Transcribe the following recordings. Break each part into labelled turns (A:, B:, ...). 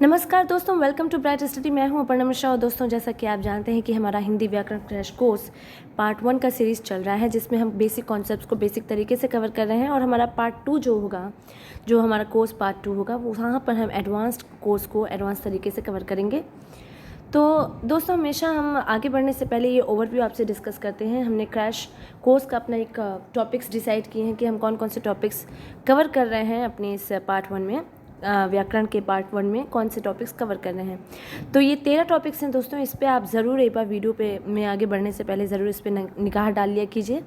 A: नमस्कार दोस्तों, welcome to bright study. मैं हूं अपर्णा मिश्रा। और दोस्तों, जैसा कि आप जानते हैं कि हमारा हिंदी व्याकरण क्रैश कोर्स पार्ट 1 का सीरीज़ चल रहा है, जिसमें हम बेसिक कॉन्सेप्ट्स को बेसिक तरीके से कवर कर रहे हैं। और हमारा पार्ट 2 जो होगा, जो हमारा कोर्स पार्ट 2 होगा, वहाँ पर हम एडवांस्ड कोर्स को एडवांस तरीके से कवर करेंगे। तो दोस्तों, हमेशा हम आगे बढ़ने से पहले ये ओवरव्यू आपसे डिस्कस करते हैं। हमने क्रैश कोर्स का अपना एक टॉपिक्स डिसाइड किए हैं कि हम कौन कौन से टॉपिक्स कवर कर रहे हैं अपने इस पार्ट 1 में। व्याकरण के पार्ट 1 में कौन से टॉपिक्स कवर करने हैं। तो ये 13 टॉपिक्स हैं दोस्तों। इस पे आप ज़रूर एक बार वीडियो पे में आगे बढ़ने से पहले ज़रूर इस पे निगाह डाल लिया कीजिए,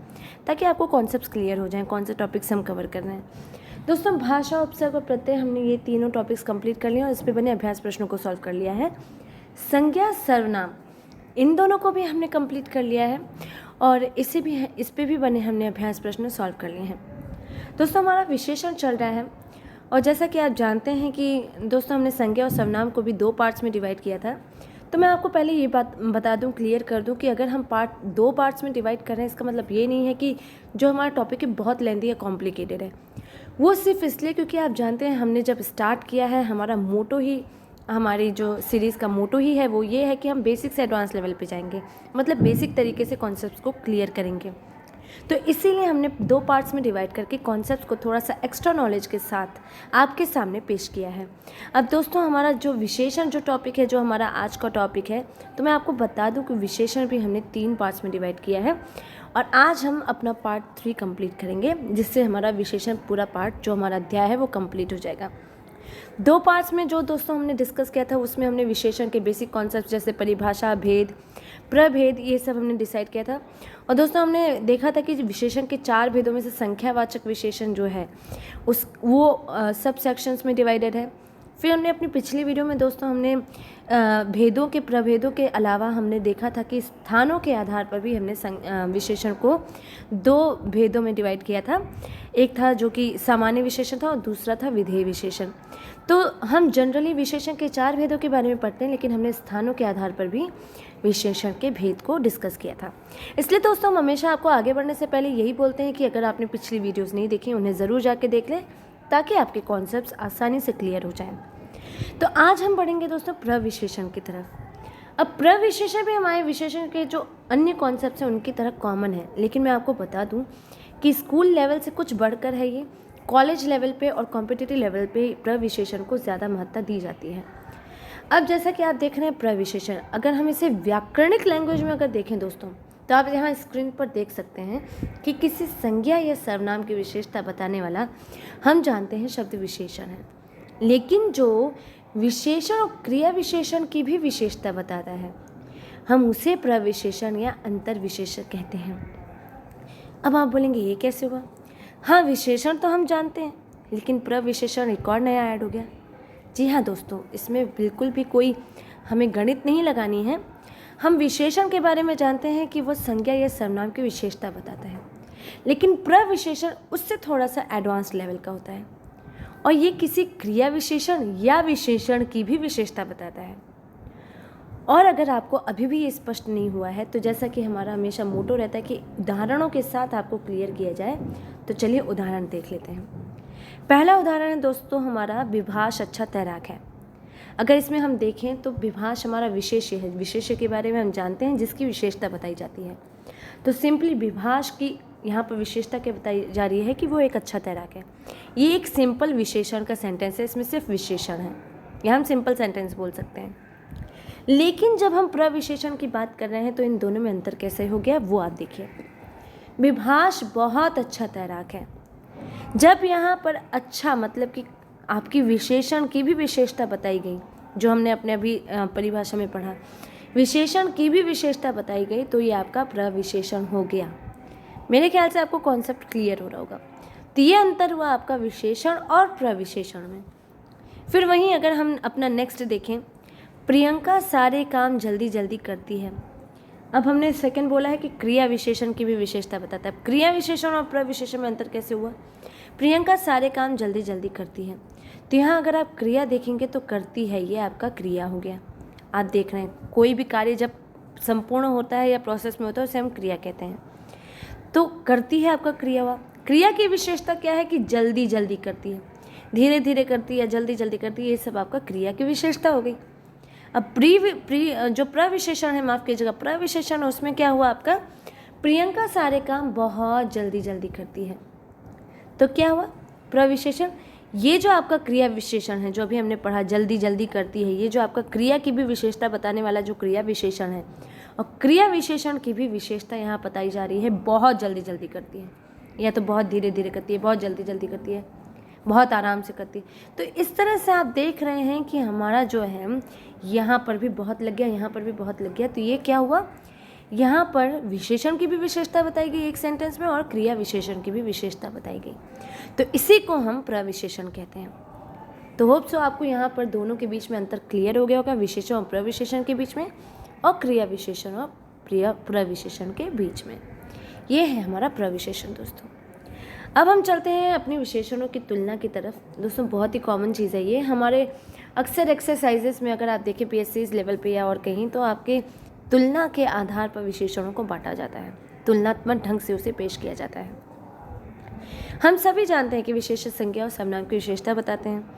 A: ताकि आपको कॉन्सेप्ट्स क्लियर हो जाएं कौन से टॉपिक्स हम कवर कर रहे हैं। दोस्तों, भाषा, उपसर्ग और प्रत्यय, हमने ये तीनों टॉपिक्स कंप्लीट कर लिए और इस पे बने अभ्यास प्रश्नों को सॉल्व कर लिया है। संज्ञा, सर्वनाम, इन दोनों को भी हमने कंप्लीट कर लिया है और इस पे भी बने हमने अभ्यास प्रश्न सॉल्व कर लिए हैं। दोस्तों, हमारा विशेषण चल रहा है और जैसा कि आप जानते हैं कि दोस्तों, हमने संज्ञा और सर्वनाम को भी 2 पार्ट्स में डिवाइड किया था। तो मैं आपको पहले ये बात बता दूं, क्लियर कर दूं कि अगर हम 2 पार्ट्स में डिवाइड कर रहे हैं, इसका मतलब ये नहीं है कि जो हमारा टॉपिक है बहुत लेंथी या कॉम्प्लिकेटेड है। वो सिर्फ इसलिए क्योंकि आप जानते हैं, हमने जब स्टार्ट किया है, हमारा मोटो ही, हमारी जो सीरीज़ का मोटो ही है वो ये है कि हम बेसिक से एडवांस लेवल पे जाएंगे, मतलब बेसिक तरीके से कॉन्सेप्ट्स को क्लियर करेंगे। तो इसीलिए हमने 2 पार्ट्स में डिवाइड करके कॉन्सेप्ट्स को थोड़ा सा एक्स्ट्रा नॉलेज के साथ आपके सामने पेश किया है। अब दोस्तों, हमारा जो विशेषण जो टॉपिक है, जो हमारा आज का टॉपिक है, तो मैं आपको बता दूं कि विशेषण भी हमने 3 पार्ट्स में डिवाइड किया है और आज हम अपना पार्ट 3 कंप्लीट करेंगे, जिससे हमारा विशेषण पूरा पार्ट जो हमारा अध्याय है वो कंप्लीट हो जाएगा। 2 पार्ट्स में जो दोस्तों हमने डिस्कस किया था, उसमें हमने विशेषण के बेसिक कॉन्सेप्ट जैसे परिभाषा, भेद, प्रभेद, ये सब हमने डिसाइड किया था। और दोस्तों, हमने देखा था कि विशेषण के 4 भेदों में से संख्यावाचक विशेषण जो है वो सब सेक्शंस में डिवाइडेड है। फिर हमने अपनी पिछली वीडियो में दोस्तों हमने भेदों के, प्रभेदों के अलावा हमने देखा था कि स्थानों के आधार पर भी हमने विशेषण को 2 भेदों में डिवाइड किया था। एक था जो कि सामान्य विशेषण था और दूसरा था विधेय विशेषण। तो हम जनरली विशेषण के 4 भेदों के बारे में पढ़ते हैं, लेकिन हमने स्थानों के आधार पर भी विशेषण के भेद को डिस्कस किया था। इसलिए दोस्तों, हम हमेशा आपको आगे बढ़ने से पहले यही बोलते हैं कि अगर आपने पिछली वीडियोस नहीं देखी, उन्हें ज़रूर जाके देख लें, ताकि आपके कॉन्सेप्ट्स आसानी से क्लियर हो जाएं। तो आज हम बढ़ेंगे दोस्तों प्रविशेषण की तरफ। अब प्रविशेषण भी हमारे विशेषण के जो अन्य कॉन्सेप्ट्स हैं उनकी तरह कॉमन है, लेकिन मैं आपको बता दूं कि स्कूल लेवल से कुछ बढ़कर है ये। कॉलेज लेवल पे और कॉम्पिटिटिव लेवल पे प्रविशेषण को ज़्यादा महत्ता दी जाती है। अब जैसा कि आप देख रहे हैं प्रविशेषण, अगर हम इसे व्याकरणिक लैंग्वेज में अगर देखें दोस्तों, तो आप यहाँ स्क्रीन पर देख सकते हैं कि किसी संज्ञा या सर्वनाम की विशेषता बताने वाला हम जानते हैं शब्द विशेषण है। लेकिन जो विशेषण और क्रिया विशेषण की भी विशेषता बताता है, हम उसे प्रविशेषण या अंतर विशेषण कहते हैं। अब आप बोलेंगे ये कैसे हुआ? हाँ, विशेषण तो हम जानते हैं, लेकिन प्रविशेषण एक और नया ऐड हो गया। जी हाँ दोस्तों, इसमें बिल्कुल भी कोई हमें गणित नहीं लगानी है। हम विशेषण के बारे में जानते हैं कि वह संज्ञा या सर्वनाम की विशेषता बताता है, लेकिन प्रविशेषण उससे थोड़ा सा एडवांस लेवल का होता है और ये किसी क्रिया विशेषण या विशेषण की भी विशेषता बताता है। और अगर आपको अभी भी ये स्पष्ट नहीं हुआ है, तो जैसा कि हमारा हमेशा मोटो रहता है कि उदाहरणों के साथ आपको क्लियर किया जाए, तो चलिए उदाहरण देख लेते हैं। पहला उदाहरण है दोस्तों हमारा, विभाष अच्छा तैराक है। अगर इसमें हम देखें तो विभाष हमारा विशेष्य है। विशेष्य के बारे में हम जानते हैं जिसकी विशेषता बताई जाती है। तो सिंपली विभाष की यहाँ पर विशेषता क्या बताई जा रही है कि वो एक अच्छा तैराक है। ये एक सिंपल विशेषण का सेंटेंस है, इसमें सिर्फ विशेषण है, यह हम सिंपल सेंटेंस बोल सकते हैं। लेकिन जब हम प्रविशेषण की बात कर रहे हैं तो इन दोनों में अंतर कैसे हो गया वो आप देखिए। विभाष बहुत अच्छा तैराक है। जब यहाँ पर अच्छा मतलब कि आपकी विशेषण की भी विशेषता बताई गई, जो हमने अपने अभी परिभाषा में पढ़ा, विशेषण की भी विशेषता बताई गई, तो ये आपका प्रविशेषण हो गया। मेरे ख्याल से आपको कॉन्सेप्ट क्लियर हो रहा होगा। तो ये अंतर हुआ आपका विशेषण और प्रविशेषण में। फिर वहीं अगर हम अपना नेक्स्ट देखें, प्रियंका सारे काम जल्दी जल्दी करती है। अब हमने सेकंड बोला है कि क्रिया विशेषण की भी विशेषता बताता है। क्रिया विशेषण और प्रविशेषण में अंतर कैसे हुआ? प्रियंका सारे काम जल्दी जल्दी करती है, तो यहाँ अगर आप क्रिया देखेंगे तो करती है, ये आपका क्रिया हो गया। आप देख रहे हैं कोई भी कार्य जब संपूर्ण होता है या प्रोसेस में होता है उसे हम क्रिया कहते हैं। तो करती है आपका क्रिया हुआ। क्रिया की विशेषता क्या है कि जल्दी जल्दी करती है। धीरे धीरे करती है या जल्दी जल्दी करती है, ये सब आपका क्रिया की विशेषता हो गई। अब जो प्रविशेषण है, माफ़ कीजिएगा, प्रविशेषण, उसमें क्या हुआ आपका, प्रियंका सारे काम बहुत जल्दी जल्दी करती है। तो क्या हुआ, प्रविशेषण। ये जो आपका क्रिया विशेषण है, जो अभी हमने पढ़ा, जल्दी जल्दी करती है, ये जो आपका क्रिया की भी विशेषता बताने वाला जो क्रिया विशेषण है, और क्रिया विशेषण की भी विशेषता यहाँ बताई जा रही है, बहुत जल्दी जल्दी करती है, या तो बहुत धीरे धीरे करती है, बहुत जल्दी जल्दी करती है, बहुत आराम से करती है। तो इस तरह से आप देख रहे हैं कि हमारा जो है यहाँ पर भी बहुत लग गया, यहाँ पर भी बहुत लग गया। तो ये क्या हुआ, यहाँ पर विशेषण की भी विशेषता बताई गई एक सेंटेंस में, और क्रिया विशेषण की भी विशेषता बताई गई। तो इसी को हम प्रविशेषण कहते हैं। तो होप सो आपको यहाँ पर दोनों के बीच में अंतर क्लियर हो गया होगा, विशेषण और प्रविशेषण के बीच में, और क्रिया विशेषण और प्रविशेषण के बीच में। ये है हमारा प्रविशेषण दोस्तों। अब हम चलते हैं अपने विशेषणों की तुलना की तरफ। दोस्तों बहुत ही कॉमन चीज़ है ये, हमारे अक्सर एक्सरसाइजेस में अगर आप देखें PSC लेवल पे या और कहीं, तो आपके तुलना के आधार पर विशेषणों को बांटा जाता है, तुलनात्मक ढंग से उसे पेश किया जाता है। हम सभी जानते हैं कि विशेषण संज्ञा और सर्वनाम की विशेषता बताते हैं,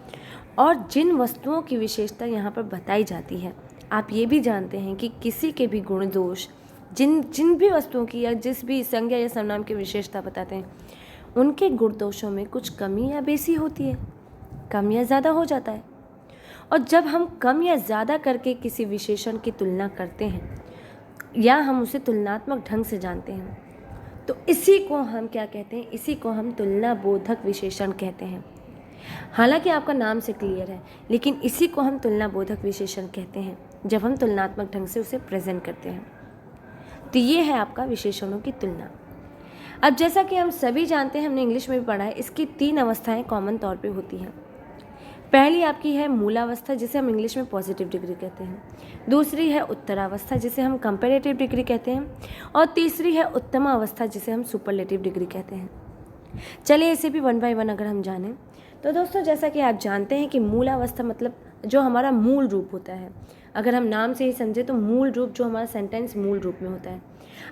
A: और जिन वस्तुओं की विशेषता यहाँ पर बताई जाती है, आप ये भी जानते हैं कि किसी के भी गुण दोष, जिन भी वस्तुओं की या जिस भी संज्ञा या सर्वनाम की विशेषता बताते हैं, उनके गुण दोषों में कुछ कमी या बेसी होती है, कम या ज़्यादा हो जाता है। और जब हम कम या ज़्यादा करके किसी विशेषण की तुलना करते हैं, या हम उसे तुलनात्मक ढंग से जानते हैं, तो इसी को हम क्या कहते हैं, इसी को हम तुलना बोधक विशेषण कहते हैं। हालांकि आपका नाम से क्लियर है, लेकिन इसी को हम तुलना बोधक विशेषण कहते हैं जब हम तुलनात्मक ढंग से उसे प्रेजेंट करते हैं। तो ये है आपका विशेषणों की तुलना। अब जैसा कि हम सभी जानते हैं, हमने इंग्लिश में भी पढ़ा है, इसकी 3 अवस्थाएं कॉमन तौर पे होती हैं। पहली आपकी है मूलावस्था, जिसे हम इंग्लिश में पॉजिटिव डिग्री कहते हैं। दूसरी है उत्तरावस्था, जिसे हम कंपैरेटिव डिग्री कहते हैं। और तीसरी है उत्तमावस्था, जिसे हम सुपरलेटिव डिग्री कहते हैं। चलिए इसे भी 1 बाय 1 अगर हम जानें, तो दोस्तों जैसा कि आप जानते हैं कि मूलावस्था मतलब जो हमारा मूल रूप होता है, अगर हम नाम से ही समझे तो मूल रूप, जो हमारा सेंटेंस मूल रूप में होता है।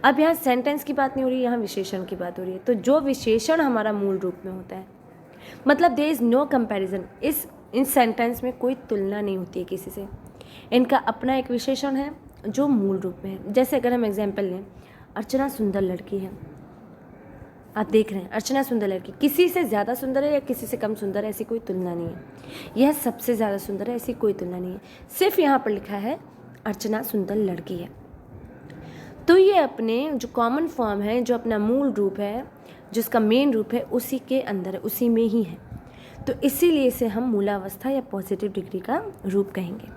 A: अब यहाँ सेंटेंस की बात नहीं हो रही है, यहाँ विशेषण की बात हो रही है। तो जो विशेषण हमारा मूल रूप में होता है, मतलब देयर इज़ नो कंपैरिजन, इन सेंटेंस में कोई तुलना नहीं होती है किसी से, इनका अपना एक विशेषण है जो मूल रूप में है। जैसे अगर हम एग्जाम्पल लें, अर्चना सुंदर लड़की है, आप देख रहे हैं अर्चना सुंदर लड़की, किसी से ज़्यादा सुंदर है या किसी से कम सुंदर है, ऐसी कोई तुलना नहीं है। यह सबसे ज़्यादा सुंदर है, ऐसी कोई तुलना नहीं है, सिर्फ यहाँ पर लिखा है अर्चना सुंदर लड़की है। तो ये अपने जो कॉमन फॉर्म है, जो अपना मूल रूप है, जिसका मेन रूप है, उसी के अंदर है, उसी में ही है। तो इसीलिए इसे हम मूलावस्था या पॉजिटिव डिग्री का रूप कहेंगे।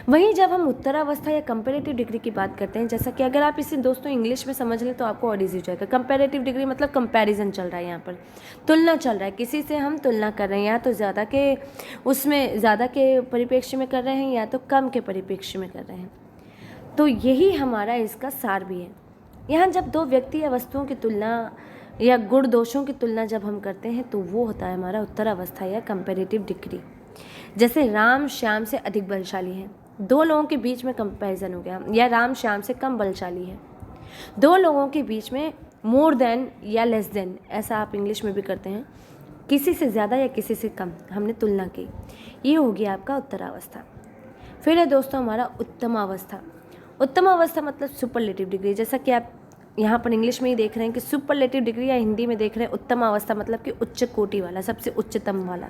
A: वहीं जब हम उत्तरावस्था या कंपैरेटिव डिग्री की बात करते हैं, जैसा कि अगर आप इसे दोस्तों इंग्लिश में समझ लें तो आपको और ईजी हो जाएगा। कंपैरेटिव डिग्री मतलब कंपैरिजन चल रहा है, यहाँ पर तुलना चल रहा है, किसी से हम तुलना कर रहे हैं, या तो ज़्यादा के परिप्रेक्ष्य में कर रहे हैं, या तो कम के परिप्रेक्ष्य में कर रहे हैं। तो यही हमारा इसका सार भी है। यहाँ जब दो व्यक्ति या वस्तुओं की तुलना या गुण दोषों की तुलना जब हम करते हैं, तो वो होता है हमारा उत्तरावस्था या कंपैरेटिव डिग्री। जैसे राम श्याम से अधिक बलशाली है, 2 लोगों के बीच में कंपैरिजन हो गया, या राम श्याम से कम बलशाली है। 2 लोगों के बीच में मोर देन या लेस देन, ऐसा आप इंग्लिश में भी करते हैं, किसी से ज़्यादा या किसी से कम हमने तुलना की, ये हो गया आपका उत्तरावस्था। फिर है दोस्तों हमारा उत्तमावस्था। उत्तमावस्था मतलब सुपरलेटिव डिग्री, जैसा कि आप यहाँ पर इंग्लिश में ही देख रहे हैं कि सुपरलेटिव डिग्री, या हिंदी में देख रहे हैं उत्तमावस्था मतलब कि उच्च कोटि वाला, सबसे उच्चतम वाला।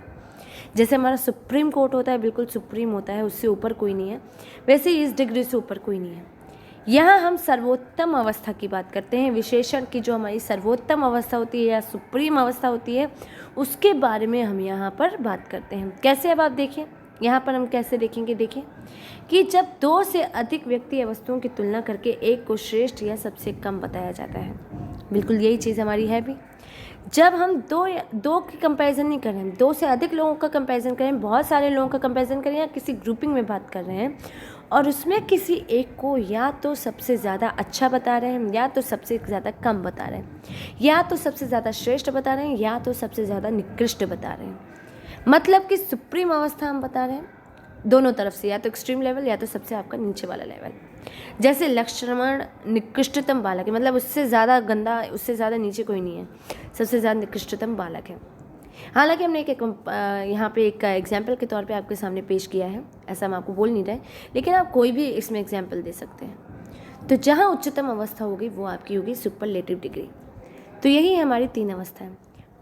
A: जैसे हमारा सुप्रीम कोर्ट होता है, बिल्कुल सुप्रीम होता है, उससे ऊपर कोई नहीं है, वैसे ही इस डिग्री से ऊपर कोई नहीं है। यहाँ हम सर्वोत्तम अवस्था की बात करते हैं, विशेषण की जो हमारी सर्वोत्तम अवस्था होती है या सुप्रीम अवस्था होती है, उसके बारे में हम यहाँ पर बात करते हैं। कैसे, अब आप देखिए यहाँ पर हम कैसे देखेंगे, देखिए कि जब 2 से अधिक व्यक्ति या वस्तुओं की तुलना करके एक को श्रेष्ठ या सबसे कम बताया जाता है। बिल्कुल यही चीज़ हमारी है भी। जब हम दो की कंपैरिजन नहीं कर रहे हैं, 2 से अधिक लोगों का कंपैरिजन करें, बहुत सारे लोगों का कंपैरिजन करें, या किसी ग्रुपिंग में बात कर रहे हैं, और उसमें किसी एक को या तो सबसे ज़्यादा अच्छा बता रहे हैं, या तो सबसे ज़्यादा कम बता रहे हैं, या तो सबसे ज़्यादा श्रेष्ठ बता रहे हैं, या तो सबसे ज़्यादा निकृष्ट बता रहे हैं। मतलब कि सुप्रीम अवस्था हम बता रहे हैं दोनों तरफ से, या तो एक्सट्रीम लेवल या तो सबसे आपका नीचे वाला लेवल। जैसे लक्ष्मण निकृष्टतम बालक है, मतलब उससे ज़्यादा गंदा, उससे ज़्यादा नीचे कोई नहीं है, सबसे ज़्यादा निकृष्टतम बालक है। हालांकि हमने यहाँ पे एक एग्जाम्पल के तौर पे आपके सामने पेश किया है, ऐसा हम आपको बोल नहीं रहे, लेकिन आप कोई भी इसमें एग्जाम्पल दे सकते हैं। तो जहाँ उच्चतम अवस्था होगी वो आपकी होगी सुपरलेटिव डिग्री। तो यही है हमारी 3 अवस्थाएं।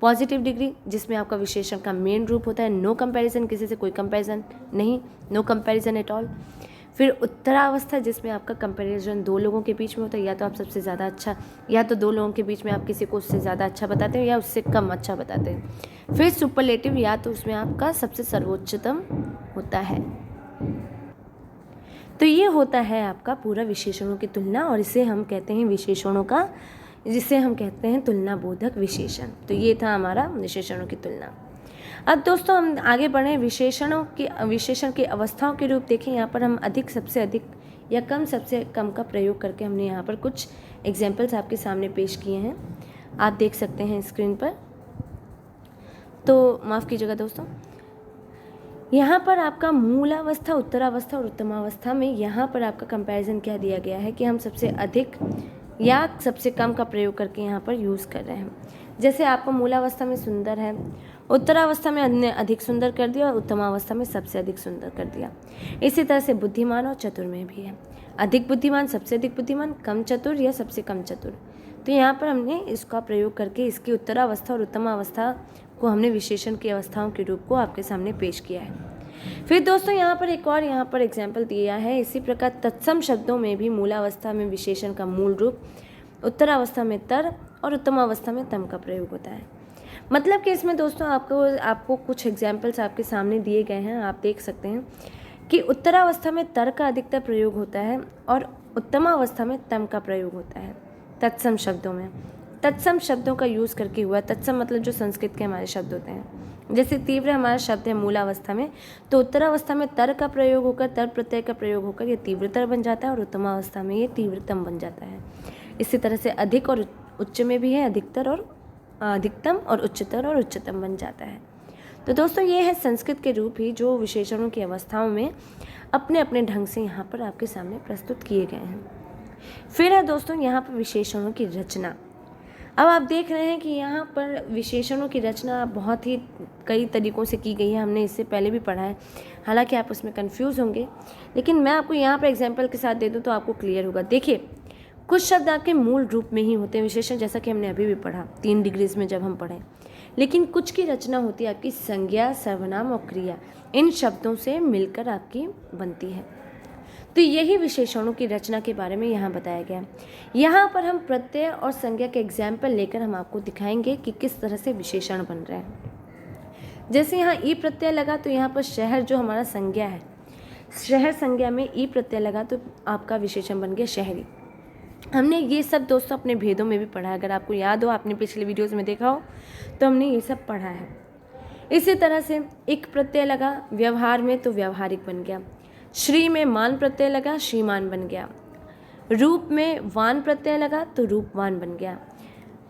A: पॉजिटिव डिग्री जिसमें आपका विशेषण का मेन रूप होता है नो कंपैरिजन, किसी से कोई कंपैरिजन नहीं, नो कंपैरिजन एट ऑल। फिर उत्तरावस्था जिसमें आपका कंपैरिजन 2 लोगों के बीच में होता है, या तो आप सबसे ज़्यादा अच्छा, या तो 2 लोगों के बीच में आप किसी को उससे ज़्यादा अच्छा बताते हो या उससे कम अच्छा बताते हैं। फिर सुपरलेटिव, या तो उसमें आपका सबसे सर्वोच्चतम होता है। तो ये होता है आपका पूरा विशेषणों की तुलना, और इसे हम कहते हैं विशेषणों का, जिसे हम कहते हैं तुलना बोधक विशेषण। तो ये था हमारा विशेषणों की तुलना। अब दोस्तों हम आगे बढ़ें। विशेषण की अवस्थाओं के रूप देखें। यहाँ पर हम अधिक, सबसे अधिक या कम, सबसे कम का प्रयोग करके हमने यहाँ पर कुछ एग्जाम्पल्स आपके सामने पेश किए हैं, आप देख सकते हैं स्क्रीन पर। तो माफ़ कीजिएगा दोस्तों, यहाँ पर आपका मूलावस्था, उत्तरावस्था और उत्तमावस्था में यहाँ पर आपका कंपैरिजन क्या दिया गया है कि हम सबसे अधिक या सबसे कम का प्रयोग करके यहाँ पर यूज़ कर रहे हैं। जैसे आपको मूलावस्था में सुंदर है, उत्तरावस्था में अन्य अधिक सुंदर कर दिया और उत्तमावस्था में सबसे अधिक सुंदर कर दिया। इसी तरह से बुद्धिमान और चतुर में भी है, अधिक बुद्धिमान, सबसे अधिक बुद्धिमान, कम चतुर या सबसे कम चतुर। तो यहाँ पर हमने इसका प्रयोग करके इसकी उत्तरावस्था और उत्तमावस्था को हमने विशेषण की अवस्थाओं के रूप को आपके सामने पेश किया है। फिर दोस्तों यहाँ पर एक और यहाँ पर एग्जाम्पल दिया है। इसी प्रकार तत्सम शब्दों में भी मूलावस्था में विशेषण का मूल रूप, उत्तरावस्था में तर और उत्तमावस्था में तम का प्रयोग होता है। मतलब कि इसमें दोस्तों आपको कुछ एग्जाम्पल्स आपके सामने दिए गए हैं, आप देख सकते हैं कि उत्तरावस्था में तर का अधिकतर प्रयोग होता है और उत्तमावस्था में तम का प्रयोग होता है तत्सम शब्दों में। तत्सम शब्दों का यूज़ करके हुआ, तत्सम मतलब जो संस्कृत के हमारे शब्द होते हैं। जैसे तीव्र हमारा शब्द है मूलावस्था में, तो उत्तरावस्था में तर का प्रयोग होकर, तर प्रत्यय का प्रयोग होकर ये तीव्रतर बन जाता है और उत्तमावस्था में ये तीव्रतम बन जाता है। इसी तरह से अधिक और उच्च में भी है, अधिकतम और उच्चतर और उच्चतम बन जाता है। तो दोस्तों ये है संस्कृत के रूप ही जो विशेषणों की अवस्थाओं में अपने अपने ढंग से यहाँ पर आपके सामने प्रस्तुत किए गए हैं। फिर है दोस्तों यहाँ पर विशेषणों की रचना। अब आप देख रहे हैं कि यहाँ पर विशेषणों की रचना बहुत ही कई तरीक़ों से की गई है, हमने इससे पहले भी पढ़ा है, हालांकि आप उसमें कंफ्यूज होंगे, लेकिन मैं आपको यहाँ पर एग्जाम्पल के साथ दे दूँ तो आपको क्लियर होगा। देखिए, कुछ शब्द आपके मूल रूप में ही होते हैं विशेषण, जैसा कि हमने अभी भी पढ़ा 3 डिग्रीज में जब हम पढ़े, लेकिन कुछ की रचना होती है आपकी संज्ञा, सर्वनाम और क्रिया, इन शब्दों से मिलकर आपकी बनती है। तो यही विशेषणों की रचना के बारे में यहाँ बताया गया। यहाँ पर हम प्रत्यय और संज्ञा के एग्जाम्पल लेकर हम आपको दिखाएंगे कि किस तरह से विशेषण बन रहे हैं। जैसे यहाँ ई प्रत्यय लगा तो यहाँ पर शहर जो हमारा संज्ञा है, शहर संज्ञा में ई प्रत्यय लगा तो आपका विशेषण बन गया शहरी। हमने ये सब दोस्तों अपने भेदों में भी पढ़ा है, अगर आपको याद हो, आपने पिछले वीडियोज़ में देखा हो तो हमने ये सब पढ़ा है। इसी तरह से एक प्रत्यय लगा व्यवहार में तो व्यवहारिक बन गया, श्री में मान प्रत्यय लगा श्रीमान बन गया, रूप में वान प्रत्यय लगा तो रूपवान बन गया,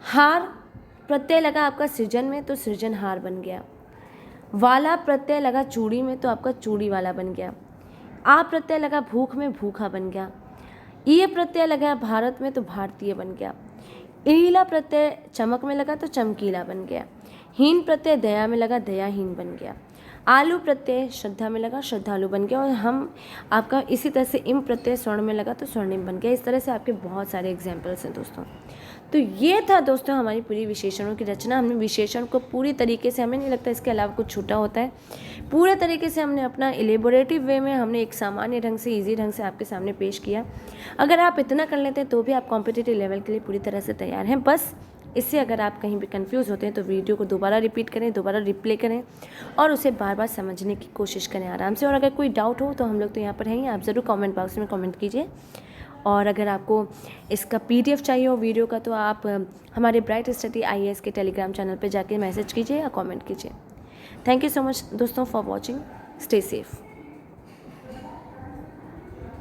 A: हार प्रत्यय लगा आपका सृजन में तो सृजनहार बन गया, वाला प्रत्यय लगा चूड़ी में तो आपका चूड़ी वाला बन गया, आ प्रत्यय लगा भूख में भूखा बन गया, ये प्रत्यय लगा भारत में तो भारतीय बन गया, ईला प्रत्यय चमक में लगा तो चमकीला बन गया, हीन प्रत्यय दया में लगा दयाहीन बन गया, आलू प्रत्यय श्रद्धा में लगा श्रद्धालु बन गया, और हम आपका इसी तरह से इम प्रत्यय स्वर्ण में लगा तो स्वर्णिम बन गया। इस तरह से आपके बहुत सारे एग्जाम्पल्स हैं दोस्तों। तो ये था दोस्तों हमारी पूरी विशेषणों की रचना। हमने विशेषण को पूरी तरीके से, हमें नहीं लगता इसके अलावा कुछ छूटा होता है, पूरे तरीके से हमने अपना एलेबोरेटिव वे में हमने एक सामान्य ढंग से, ईजी ढंग से आपके सामने पेश किया। अगर आप इतना कर लेते हैं तो भी आप कॉम्पिटिटिव लेवल के लिए पूरी तरह से तैयार हैं। बस इससे अगर आप कहीं भी कंफ्यूज होते हैं तो वीडियो को दोबारा रिपीट करें, दोबारा रिप्ले करें और उसे बार बार समझने की कोशिश करें आराम से। और अगर कोई डाउट हो तो हम लोग तो यहाँ पर हैं ही, आप ज़रूर कमेंट बॉक्स में कमेंट कीजिए। और अगर आपको इसका PDF चाहिए हो वीडियो का तो आप हमारे ब्राइट स्टडी IAS के टेलीग्राम चैनल पर जाके मैसेज कीजिए या कमेंट कीजिए। थैंक यू सो मच दोस्तों फॉर वॉचिंग। Stay safe.